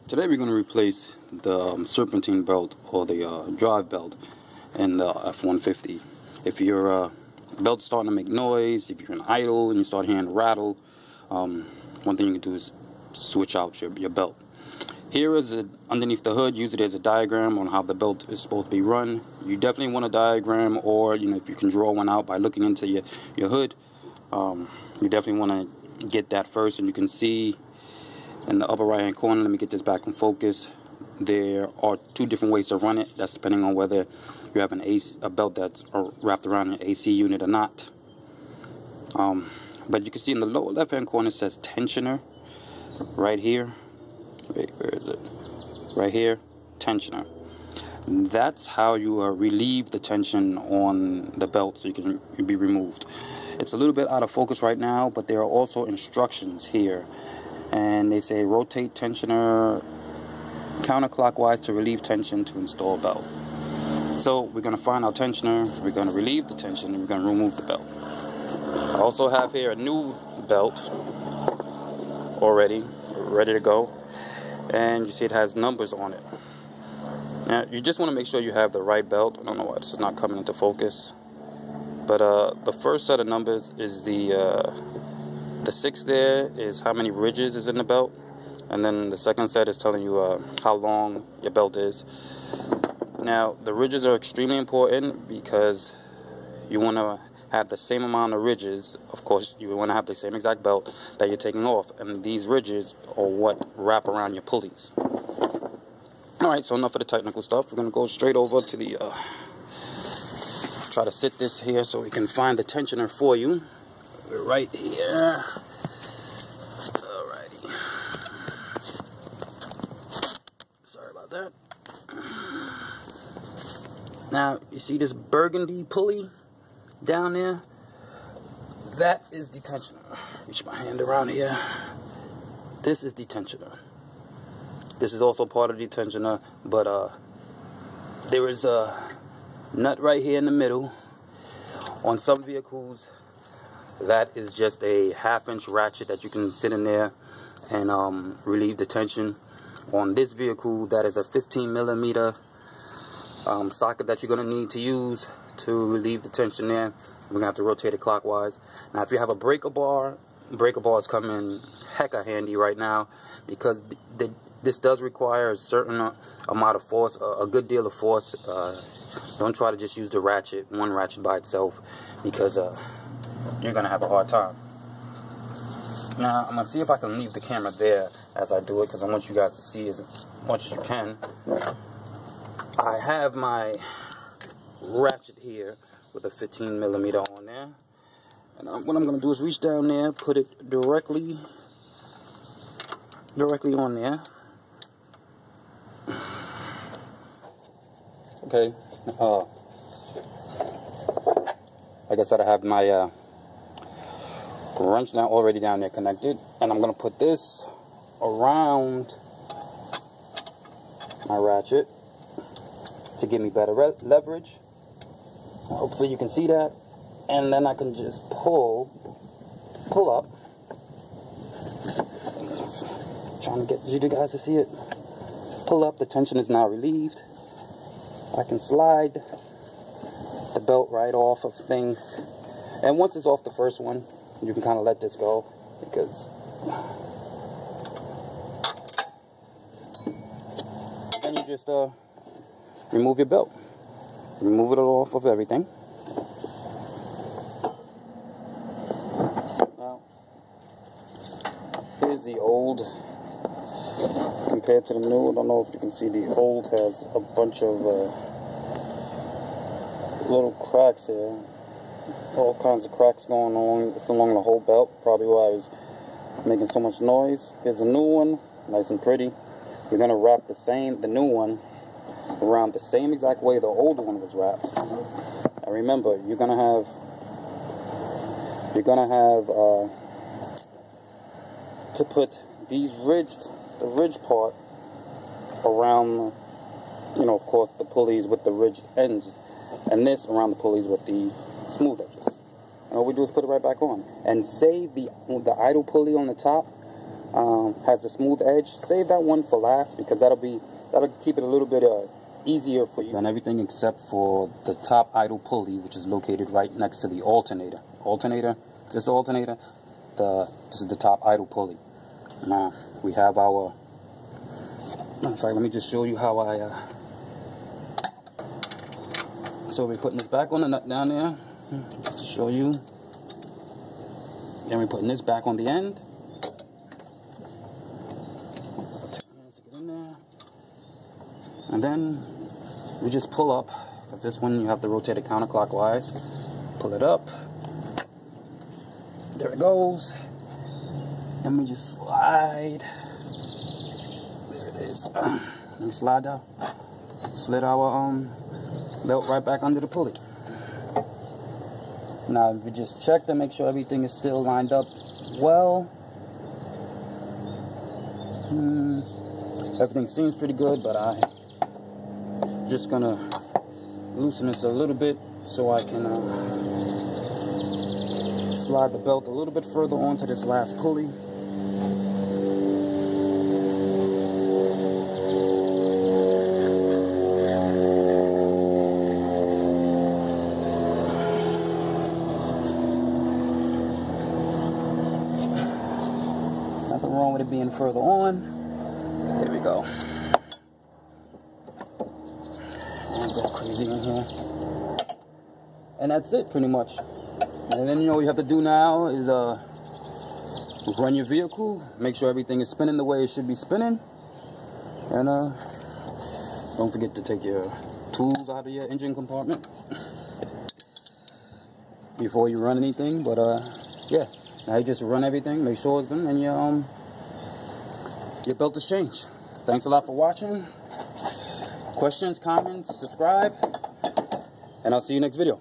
Today we're going to replace the serpentine belt or the drive belt in the F150. If your belt's starting to make noise, if you're in idle and you start hearing a rattle, one thing you can do is switch out your belt. Here is underneath the hood. Usually there's a diagram on how the belt is supposed to be run. You definitely want a diagram, or if you can draw one out by looking into your hood, you definitely want to get that first. And you can see in the upper right hand corner, let me get this back in focus, there are two different ways to run it. That's depending on whether you have a belt that's wrapped around an AC unit or not. But you can see in the lower left hand corner it says tensioner right here. Wait, where is it? Right here, tensioner. That's how you relieve the tension on the belt so you can be removed. It's a little bit out of focus right now, but there are also instructions here. And they say rotate tensioner counterclockwise to relieve tension to install belt. So we're going to find our tensioner, we're going to relieve the tension, and we're going to remove the belt. I also have here a new belt already ready to go, and you see it has numbers on it. Now you just want to make sure you have the right belt. I don't know why this is not coming into focus, but the first set of numbers is the 6 there is how many ridges is in the belt, and then the second set is telling you how long your belt is. Now the ridges are extremely important because you want to have the same amount of ridges. Of course, you want to have the same exact belt that you're taking off, and these ridges are what wrap around your pulleys. Alright, so enough of the technical stuff. We're going to go straight over to the try to sit this here so we can find the tensioner for you. We're right here. Alrighty. Sorry about that. Now, you see this burgundy pulley down there? That is the tensioner. Reach my hand around here. This is the tensioner. This is also part of the tensioner, but there is a nut right here in the middle. On some vehicles, that is just a 1/2-inch ratchet that you can sit in there and relieve the tension. On this vehicle, that is a 15mm socket that you're going to need to use to relieve the tension there. We're going to have to rotate it clockwise. Now, if you have a breaker bars come in hecka handy right now, because this does require a certain amount of force, a good deal of force. Don't try to just use the one ratchet by itself, because you're going to have a hard time. Now, I'm going to see if I can leave the camera there as I do it, because I want you guys to see as much as you can. I have my ratchet here with a 15mm on there. And what I'm going to do is reach down there, put it directly on there. Okay. Like I said, I have my wrench now already down there connected, and I'm going to put this around my ratchet to give me better leverage. Hopefully you can see that, and then I can just pull up. Trying to get you guys to see it. Pull up. The tension is now relieved. I can slide the belt right off of things, and once it's off the first one, you can kind of let this go, because then you just remove your belt. Remove it off of everything. Now, here's the old compared to the new. I don't know if you can see, the old has a bunch of little cracks here. All kinds of cracks going on. It's along the whole belt, probably why I was making so much noise. Here's a new one, nice and pretty. We're going to wrap the new one around the same exact way the old one was wrapped. And remember, you're gonna have to put the ridge part around, of course, the pulleys with the ridged ends, and this around the pulleys with the smooth edges. And all we do is put it right back on, and save the idle pulley on the top has the smooth edge. Save that one for last because that'll keep it a little bit easier for you. Done everything except for the top idle pulley, which is located right next to the alternator. This is the top idle pulley. Now we have our. In fact, let me just show you how So we're putting this back on the nut down there, just to show you. Then we're putting this back on the end. And then we just pull up, because this one you have to rotate it counterclockwise. Pull it up. There it goes. And we just slide. There it is. Let me slide down. Slid our belt right back under the pulley. Now we just check to make sure everything is still lined up well. Everything seems pretty good, but I'm just gonna loosen this a little bit so I can slide the belt a little bit further onto this last pulley. Nothing wrong with it being further on. There we go. It's all crazy in here. And that's it, pretty much. And then, you know, what you have to do now is run your vehicle, make sure everything is spinning the way it should be spinning, and don't forget to take your tools out of your engine compartment before you run anything. But yeah, now you just run everything, make sure it's done, and your belt is changed. Thanks a lot for watching. Questions, comments, subscribe, and I'll see you next video.